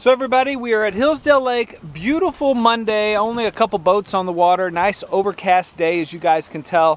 So everybody, we are at Hillsdale Lake. Beautiful Monday, only a couple boats on the water. Nice overcast day, as you guys can tell,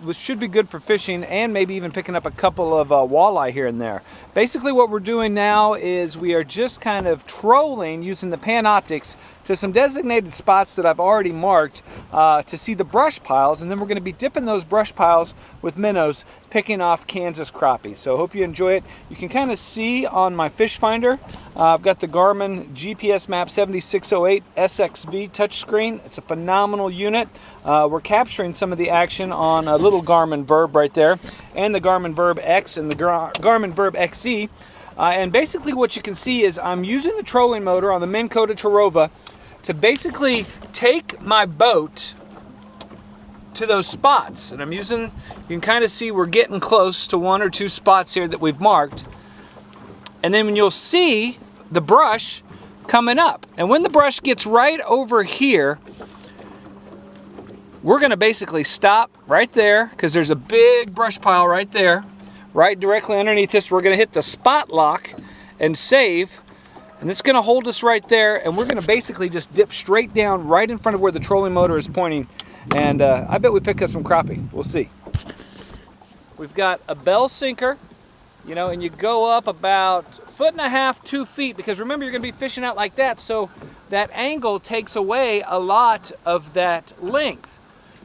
which should be good for fishing and maybe even picking up a couple of walleye here and there. Basically what we're doing now is we are just kind of trolling using the Panoptics to some designated spots that I've already marked to see the brush piles, and then we're going to be dipping those brush piles with minnows, picking off Kansas crappie. So hope you enjoy it. You can kind of see on my fish finder, I've got the Garmin GPS Map 7608 SXV touchscreen. It's a phenomenal unit. We're capturing some of the action on a little Garmin Verb right there, and the Garmin Verb X and the Garmin Verb XE. And basically what you can see is I'm using the trolling motor on the Minn Kota Tarova to basically take my boat to those spots. And I'm using, you can kind of see we're getting close to one or two spots here that we've marked. And then when you'll see the brush coming up. And when the brush gets right over here, we're going to basically stop right there because there's a big brush pile right there. Right directly underneath this, we're going to hit the spot lock and save. And it's going to hold us right there. And we're going to basically just dip straight down right in front of where the trolling motor is pointing. And I bet we pick up some crappie. We'll see. We've got a bell sinker. You know, and you go up about 1.5 feet, 2 feet, because remember you're going to be fishing out like that, so that angle takes away a lot of that length.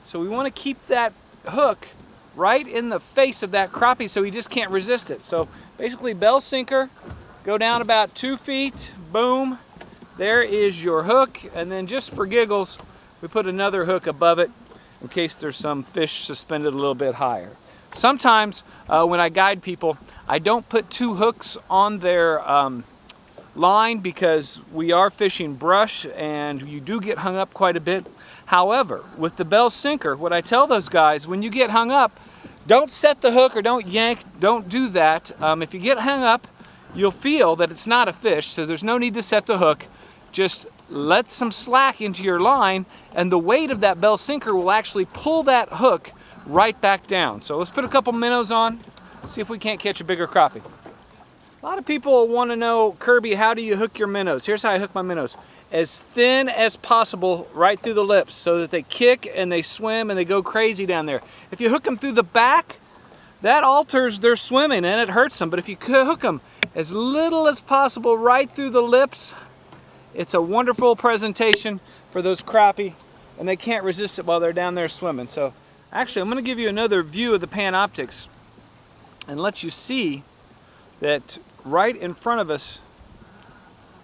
So we want to keep that hook right in the face of that crappie so he just can't resist it. So basically bell sinker, go down about 2 feet, boom, there is your hook, and then just for giggles, we put another hook above it in case there's some fish suspended a little bit higher. Sometimes when I guide people, I don't put 2 hooks on their line because we are fishing brush and you do get hung up quite a bit. However, with the bell sinker, what I tell those guys, when you get hung up, don't set the hook or don't yank, don't do that. If you get hung up, you'll feel that it's not a fish, so there's no need to set the hook. Just let some slack into your line and the weight of that bell sinker will actually pull that hook right back down. So let's put a couple minnows on, see if we can't catch a bigger crappie. A lot of people want to know, Kirby, how do you hook your minnows? Here's how I hook my minnows. As thin as possible right through the lips so that they kick and they swim and they go crazy down there. If you hook them through the back, that alters their swimming and it hurts them. But if you hook them as little as possible right through the lips, it's a wonderful presentation for those crappie and they can't resist it while they're down there swimming. So actually, I'm going to give you another view of the Panoptics and let you see that right in front of us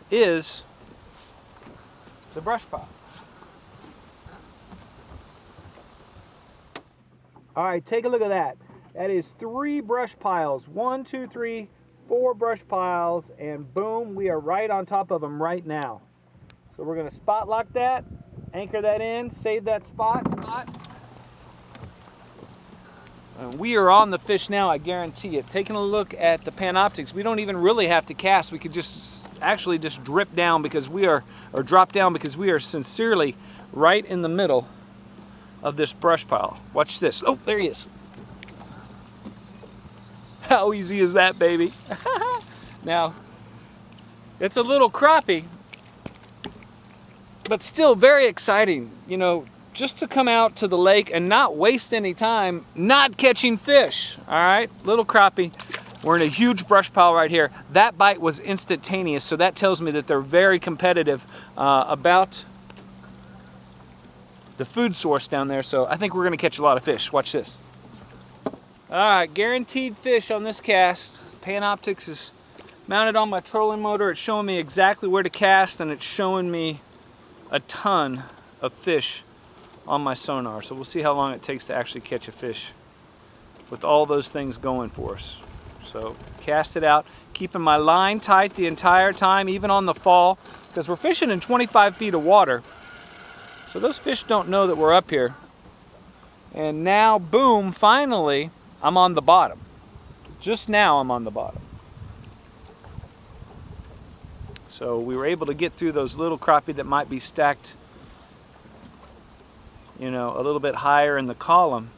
is the brush pile. All right, take a look at that. That is 3 brush piles. 1, 2, 3, 4 brush piles, and boom, we are right on top of them right now. So we're going to spot lock that, anchor that in, save that spot. We are on the fish now, I guarantee it. Taking a look at the Panoptics, we don't even really have to cast. We could just actually just drip down because we are, or drop down because we are sincerely right in the middle of this brush pile. Watch this. Oh, there he is. How easy is that, baby? Now, it's a little crappie, but still very exciting. You know, just to come out to the lake and not waste any time not catching fish. All right, little crappie. We're in a huge brush pile right here. That bite was instantaneous, so that tells me that they're very competitive about the food source down there. So I think we're gonna catch a lot of fish. Watch this. All right, guaranteed fish on this cast. Panoptics is mounted on my trolling motor. It's showing me exactly where to cast, and it's showing me a ton of fish on my sonar. So we'll see how long it takes to actually catch a fish with all those things going for us. So cast it out, keeping my line tight the entire time, even on the fall, because we're fishing in 25 feet of water. So those fish don't know that we're up here. And now, boom, finally, I'm on the bottom. Just now I'm on the bottom. So we were able to get through those little crappie that might be stacked, you know, a little bit higher in the column.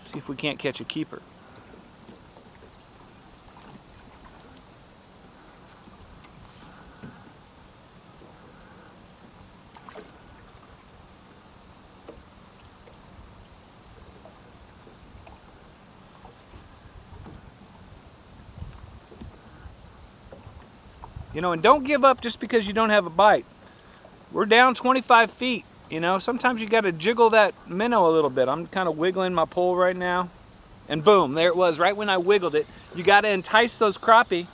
See if we can't catch a keeper. You know, and don't give up just because you don't have a bite. We're down 25 feet. You know, sometimes you got to jiggle that minnow a little bit. I'm kind of wiggling my pole right now. And boom, there it was, right when I wiggled it. You got to entice those crappie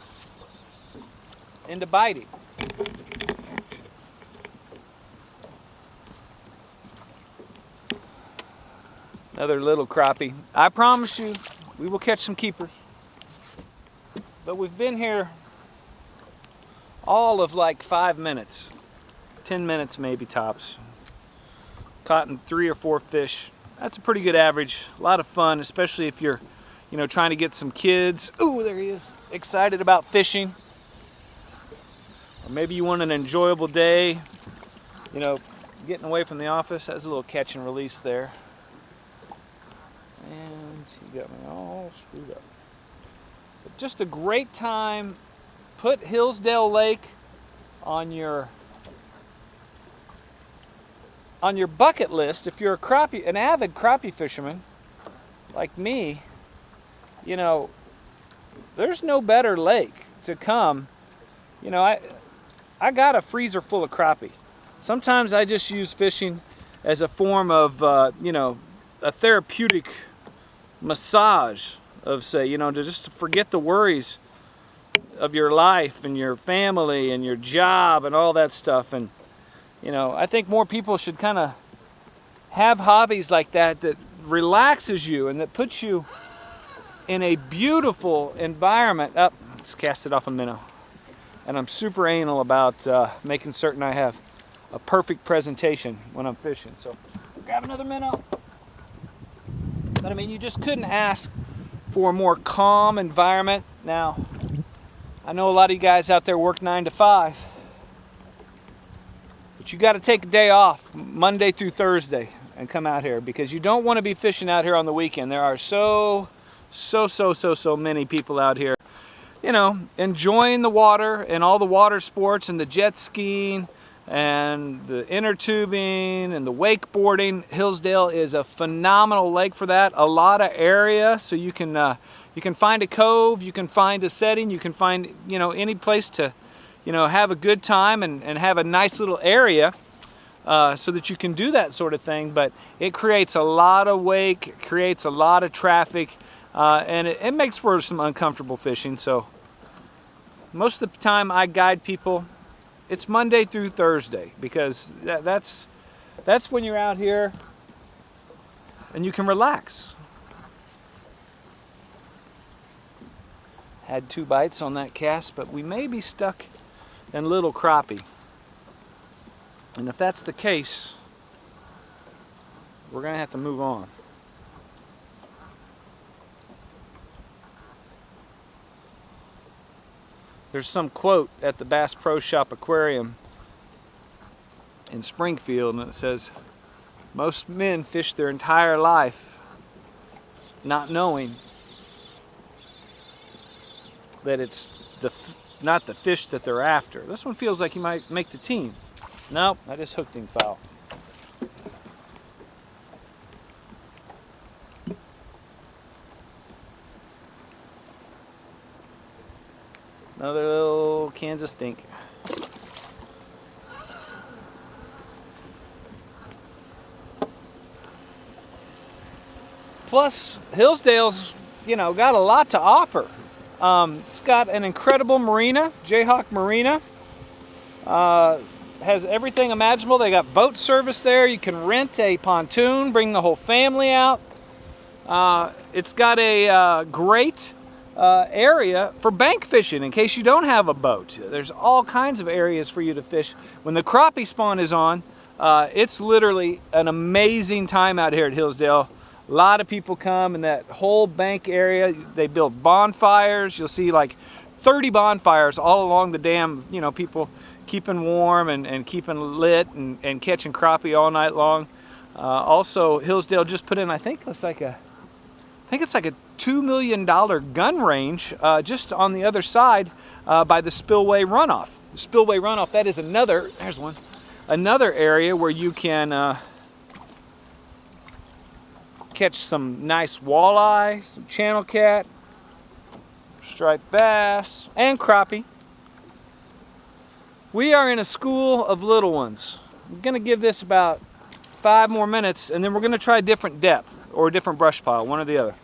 into biting. Another little crappie. I promise you, we will catch some keepers. But we've been here all of like 5 minutes. 10 minutes maybe tops. Caught in 3 or 4 fish. That's a pretty good average. A lot of fun, especially if you're, you know, trying to get some kids. Ooh, there he is. Excited about fishing. Or maybe you want an enjoyable day. You know, getting away from the office. That's a little catch and release there. And he got me all screwed up. But just a great time. Put Hillsdale Lake on your bucket list. If you're an avid crappie fisherman like me, you know, there's no better lake to come. You know, I got a freezer full of crappie. Sometimes I just use fishing as a form of, you know, a therapeutic massage of, say, you know, to just forget the worries of your life and your family and your job and all that stuff. And you know, I think more people should kind of have hobbies like that that relaxes you and that puts you in a beautiful environment. Up, let's cast it off a minnow. And I'm super anal about making certain I have a perfect presentation when I'm fishing. So grab another minnow. But I mean, you just couldn't ask for a more calm environment. Now, I know a lot of you guys out there work 9 to 5. But you got to take a day off Monday through Thursday and come out here, because you don't want to be fishing out here on the weekend. There are so many people out here, you know, enjoying the water and all the water sports and the jet skiing and the inner tubing and the wakeboarding. Hillsdale is a phenomenal lake for that. A lot of area, so you can find a cove, you can find a setting, you can find, you know, any place to, you know, have a good time and have a nice little area so that you can do that sort of thing. But it creates a lot of wake, it creates a lot of traffic, and it makes for some uncomfortable fishing. So most of the time I guide people, it's Monday through Thursday, because that's when you're out here and you can relax. Had 2 bites on that cast, but we may be stuck in little crappie. And if that's the case, we're gonna have to move on. There's some quote at the Bass Pro Shop Aquarium in Springfield, and it says, most men fish their entire life not knowing that it's not the fish that they're after. This one feels like he might make the team. Nope, I just hooked him foul. Another little Kansas dink. Plus, Hillsdale's, you know, got a lot to offer. It's got an incredible marina, Jayhawk Marina. Has everything imaginable. They got boat service there. You can rent a pontoon, bring the whole family out. It's got a great area for bank fishing in case you don't have a boat. There's all kinds of areas for you to fish. When the crappie spawn is on, it's literally an amazing time out here at Hillsdale. A lot of people come in that whole bank area. They build bonfires. You'll see like 30 bonfires all along the dam. You know, people keeping warm and keeping lit and catching crappie all night long. Also, Hillsdale just put in, I think it's like a $2 million gun range just on the other side by the spillway runoff. The spillway runoff, that is another area where you can catch some nice walleye, some channel cat, striped bass, and crappie. We are in a school of little ones. I'm gonna give this about 5 more minutes, and then we're gonna try a different depth or a different brush pile, one or the other.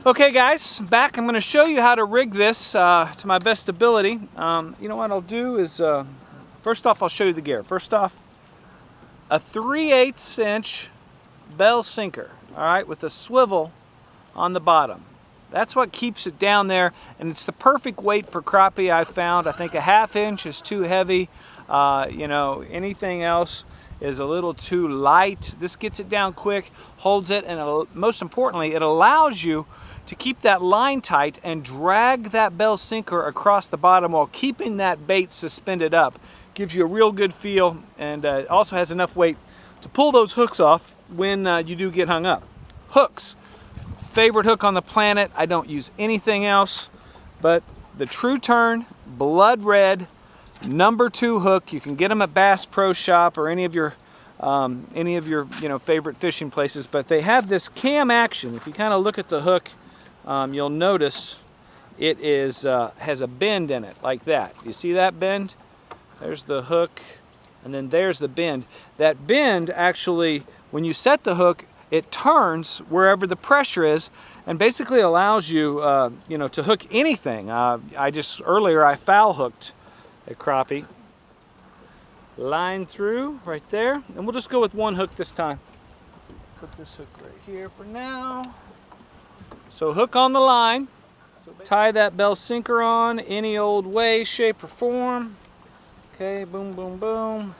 Okay guys, back. I'm gonna show you how to rig this to my best ability. You know what I'll do is, first off I'll show you the gear. First off, a 3/8 inch bell sinker, all right, with a swivel on the bottom. That's what keeps it down there, and it's the perfect weight for crappie I found. I think a 1/2 inch is too heavy. You know, anything else is a little too light. This gets it down quick, holds it, and most importantly, it allows you to keep that line tight and drag that bell sinker across the bottom while keeping that bait suspended up. Gives you a real good feel, and also has enough weight to pull those hooks off when you do get hung up. Hooks. Favorite hook on the planet. I don't use anything else but the True Turn Blood Red #2 hook. You can get them at Bass Pro Shop or any of your favorite fishing places, but they have this cam action. If you kind of look at the hook, you'll notice it is has a bend in it like that. You see that bend? There's the hook, and then there's the bend. That bend actually, when you set the hook, it turns wherever the pressure is, and basically allows you, to hook anything. Earlier I foul hooked a crappie. Line through right there, and we'll just go with one hook this time. Put this hook right here for now. So hook on the line. So tie that bell sinker on any old way, shape, or form. Okay, boom, boom, boom.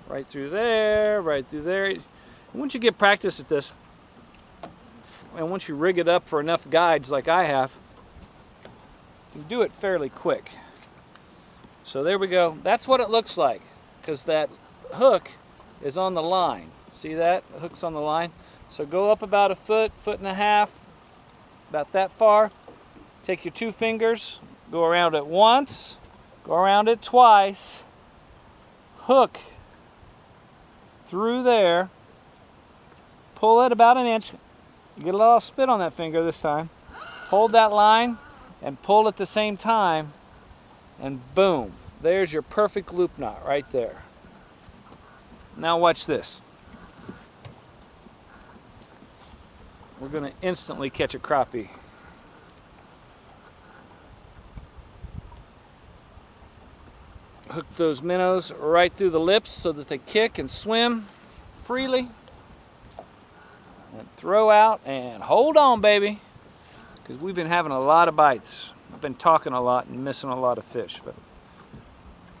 Right through there, right through there. Once you get practice at this, and once you rig it up for enough guides like I have, you can do it fairly quick. So there we go. That's what it looks like, because that hook is on the line. See that? The hook's on the line. So go up about 1 foot, 1.5 feet, about that far. Take your 2 fingers, go around it once, go around it twice, hook through there, pull it about 1 inch. You get a lot of spit on that finger this time. Hold that line and pull at the same time, and boom, there's your perfect loop knot right there. Now watch this. We're going to instantly catch a crappie. Hook those minnows right through the lips so that they kick and swim freely. And throw out and hold on, baby, because we've been having a lot of bites. I've been talking a lot and missing a lot of fish, but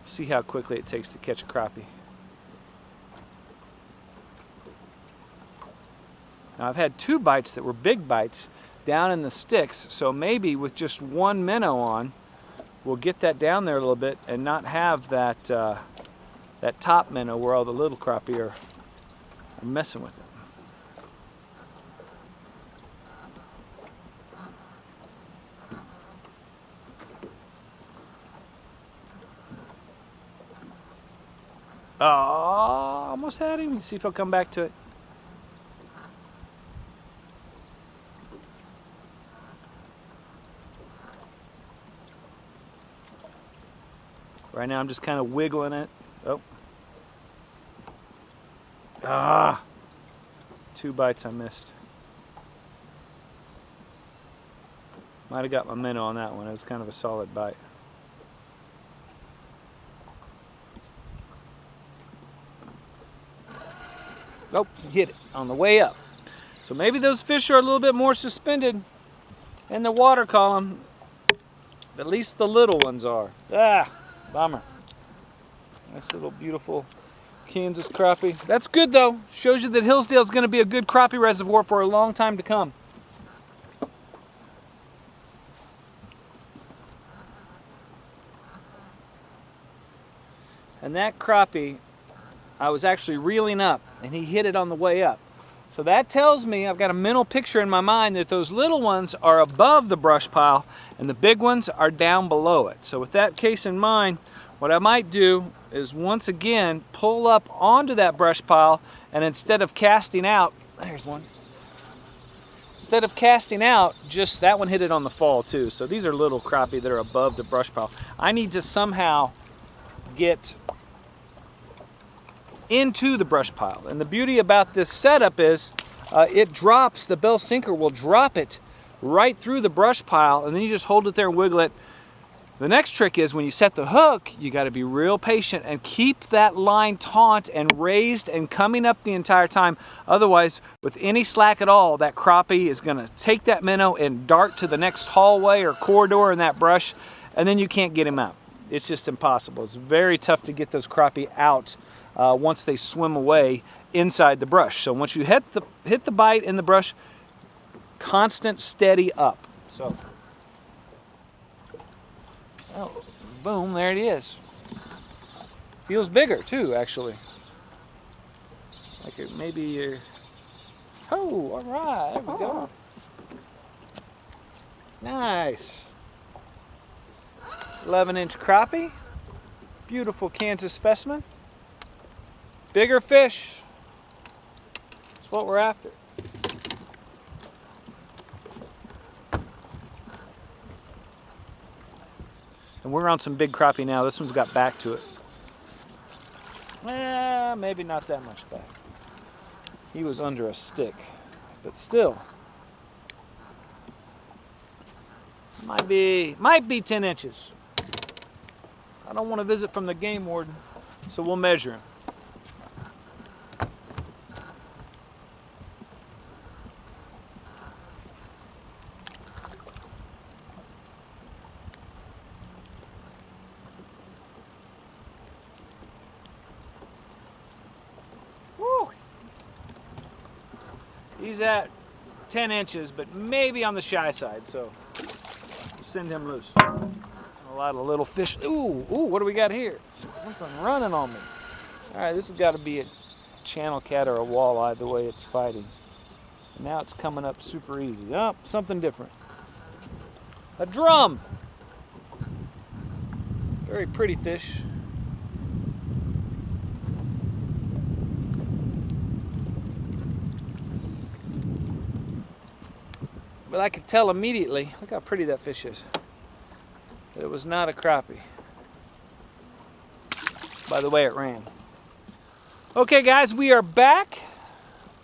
see how quickly it takes to catch a crappie. Now I've had 2 bites that were big bites down in the sticks, so maybe with just 1 minnow on, we'll get that down there a little bit and not have that that top minnow where all the little crappie are messing with it. Oh, almost had him. Let's see if he'll come back to it. Right now I'm just kind of wiggling it. Oh. Ah! 2 bites I missed. Might have got my minnow on that one. It was kind of a solid bite. Nope, hit it on the way up. So maybe those fish are a little bit more suspended in the water column. At least the little ones are. Ah, bummer. Nice little beautiful Kansas crappie. That's good though. Shows you that Hillsdale is going to be a good crappie reservoir for a long time to come. And that crappie, I was actually reeling up, and he hit it on the way up. So that tells me, I've got a mental picture in my mind that those little ones are above the brush pile and the big ones are down below it. So with that case in mind, what I might do is once again pull up onto that brush pile, and instead of casting out, there's one, instead of casting out, just that one hit it on the fall too. So these are little crappie that are above the brush pile. I need to somehow get into the brush pile. And the beauty about this setup is it drops, the bell sinker will drop it right through the brush pile, and then you just hold it there and wiggle it. The next trick is when you set the hook, you got to be real patient and keep that line taut and raised and coming up the entire time. Otherwise, with any slack at all, that crappie is going to take that minnow and dart to the next hallway or corridor in that brush, and then you can't get him out. It's just impossible. It's very tough to get those crappie out once they swim away inside the brush. So once you hit the bite in the brush, constant steady up. So, oh, boom, there it is. Feels bigger too, actually. Like it maybe you're, oh, all right, there we go. Nice. 11-inch crappie. Beautiful Kansas specimen. Bigger fish. That's what we're after. And we're on some big crappie now. This one's got back to it. Maybe not that much back. He was under a stick, but still. Might be 10 inches. I don't want to visit from the game warden, so we'll measure him. He's at 10 inches, but maybe on the shy side, so we'll send him loose. A lot of little fish. Ooh, what do we got here? Something running on me. All right, this has got to be a channel cat or a walleye the way it's fighting. And now it's coming up super easy. Oh, something different. A drum. Very pretty fish. But I could tell immediately, look how pretty that fish is, that it was not a crappie by the way it ran. Okay guys, we are back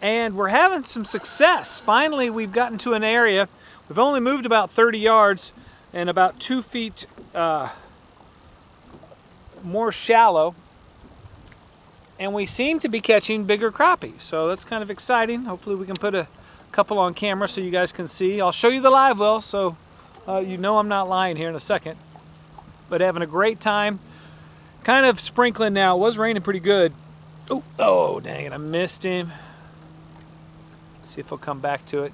and we're having some success. Finally, we've gotten to an area. We've only moved about 30 yards and about 2 feet more shallow. And we seem to be catching bigger crappie. So that's kind of exciting. Hopefully we can put a couple on camera so you guys can see. I'll show you the live well, so you know I'm not lying here in a second. But having a great time. Kind of sprinkling now. It was raining pretty good. Oh, dang it, I missed him. See if he'll come back to it.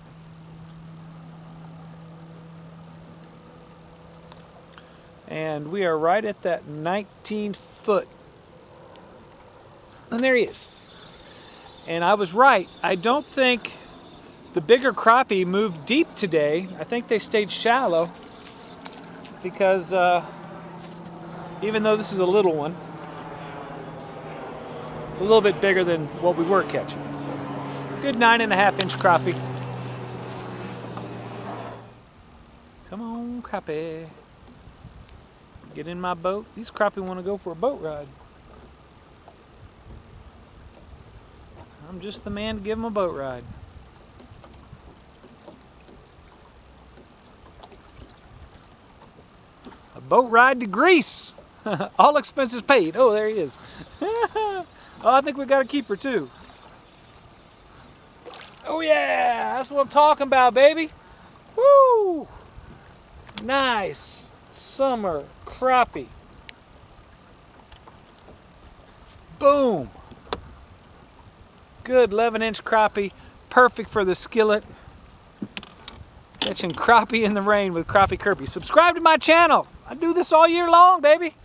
And we are right at that 19 foot. And there he is. And I was right. I don't think the bigger crappie moved deep today. I think they stayed shallow because even though this is a little one, it's a little bit bigger than what we were catching. So, good 9.5-inch crappie. Come on, crappie. Get in my boat. These crappie want to go for a boat ride. I'm just the man to give them a boat ride. A boat ride to Greece. All expenses paid. Oh, there he is. Oh, I think we got a keeper too. Oh yeah, that's what I'm talking about, baby. Woo! Nice summer crappie. Boom. Good 11-inch crappie, perfect for the skillet. Catching crappie in the rain with Crappie Kirby. Subscribe to my channel. I do this all year long, baby.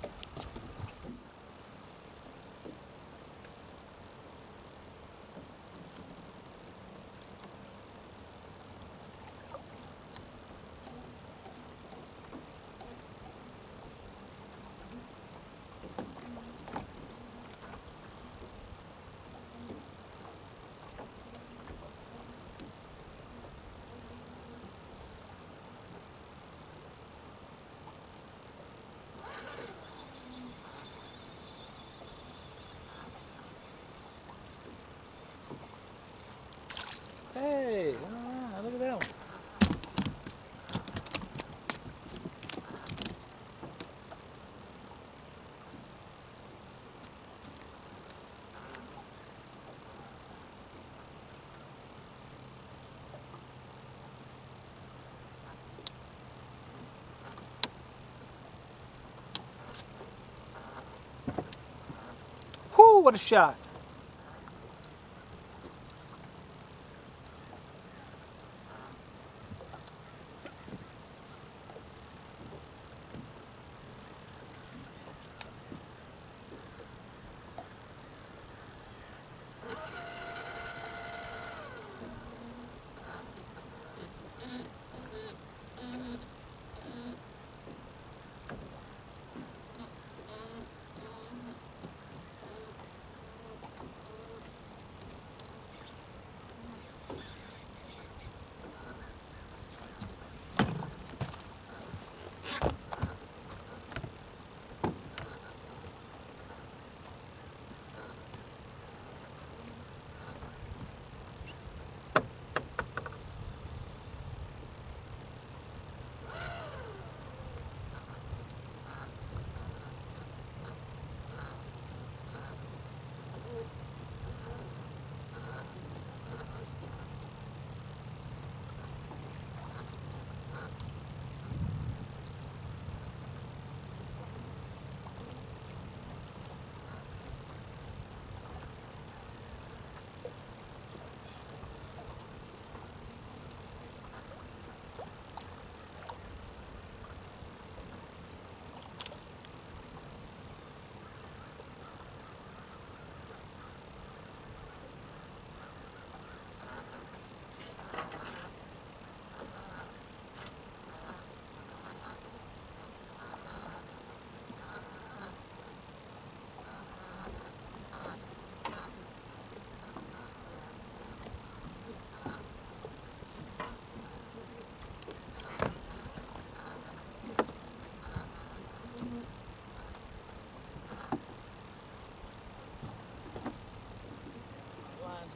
Woo, what a shot.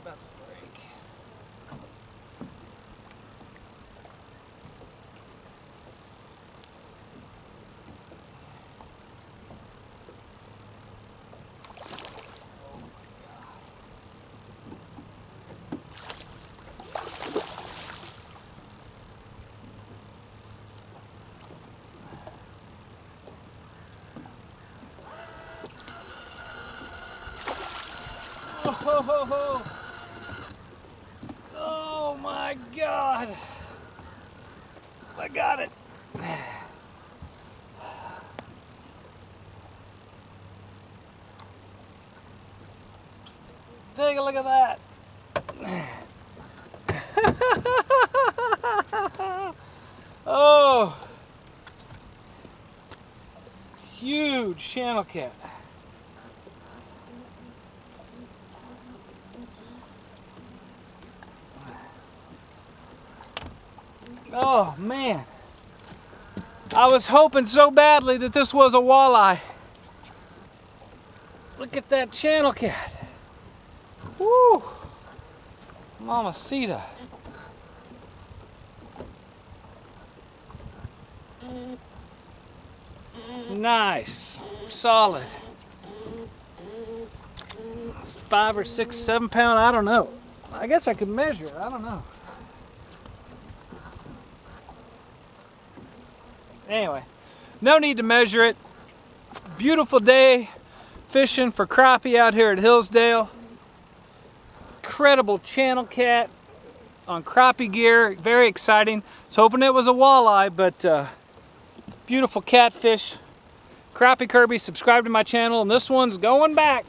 About to break. Oh, ho, ho, ho. Oh my God, I got it. Take a look at that. Oh, huge channel cat. Oh man, I was hoping so badly that this was a walleye. Look at that channel cat. Woo! Mamacita. Nice, solid. It's 5 or 6, 7 pound, I don't know. I guess I could measure it, I don't know. Anyway, no need to measure it. Beautiful day fishing for crappie out here at Hillsdale. Incredible channel cat on crappie gear, very exciting. I was hoping it was a walleye, but beautiful catfish. Crappie Kirby, subscribe to my channel, and this one's going back.